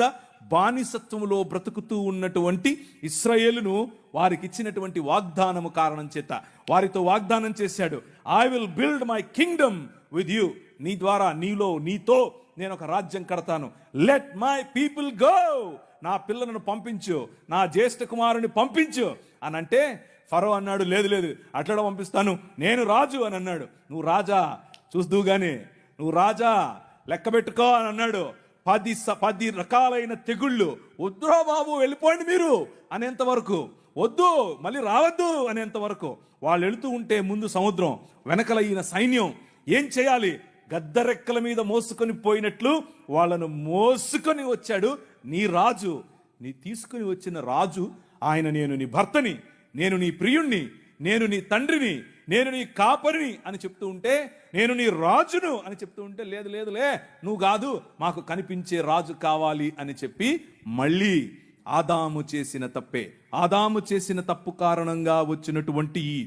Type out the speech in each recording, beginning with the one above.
కింద బానిసత్వములో బ్రతుకుతూ ఉన్నటువంటి ఇశ్రాయేలును వారికి ఇచ్చినటువంటి వాగ్దానము కారణం చేత వారితో వాగ్దానం చేశాడు, I will build my Kingdom with you. నీ ద్వారా, నీతో నేను ఒక రాజ్యం కడతాను. లెట్ మై పీపుల్ గో, నా పిల్లలను పంపించు, నా జ్యేష్ఠ కుమారుని పంపించు అని అంటే ఫరో అన్నాడు, లేదు అట్లా పంపిస్తాను, నేను రాజు అని అన్నాడు. నువ్వు రాజా చూస్తూగానే, నువ్వు రాజా లెక్క పెట్టుకో అని అన్నాడు. 10 రకాలైన తెగుళ్ళు, వద్దురా బాబు వెళ్ళిపోండి మీరు అనేంత వరకు, వద్దు మళ్ళీ రావద్దు అనేంత వరకు వాళ్ళు వెళుతూ ఉంటే ముందు సముద్రం, వెనకల ఈయన సైన్యం. ఏం చేయాలి? గద్దరెక్కల మీద మోసుకొని పోయినట్లు వాళ్ళను మోసుకొని వచ్చాడు నీ రాజు. నీ తీసుకుని వచ్చిన రాజు ఆయన, నేను నీ భర్తని, నేను నీ ప్రియుణ్ణి, నేను నీ తండ్రిని, నేను నీ కాపరిని అని చెప్తూ ఉంటే, నేను నీ రాజును అని చెప్తూ ఉంటే, లేదులే నువ్వు కాదు, మాకు కనిపించే రాజు కావాలి అని చెప్పి మళ్ళీ ఆదాము చేసిన తప్పు కారణంగా వచ్చినటువంటి ఈ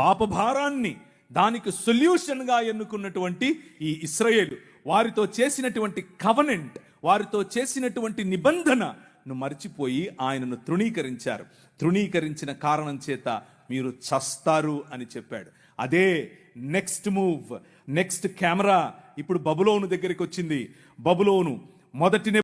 పాపభారాన్ని దానికి సొల్యూషన్గా ఎన్నుకున్నటువంటి ఈ ఇశ్రాయేలు వారితో చేసినటువంటి కవనెంట్, వారితో చేసినటువంటి నిబంధనను మర్చిపోయి ఆయనను తృణీకరించారు. తృణీకరించిన కారణం చేత మీరు చస్తారు అని చెప్పాడు. అదే నెక్స్ట్ మూవ్, నెక్స్ట్ కెమెరా ఇప్పుడు బబులోను దగ్గరికి వచ్చింది. బబులోను మొదటి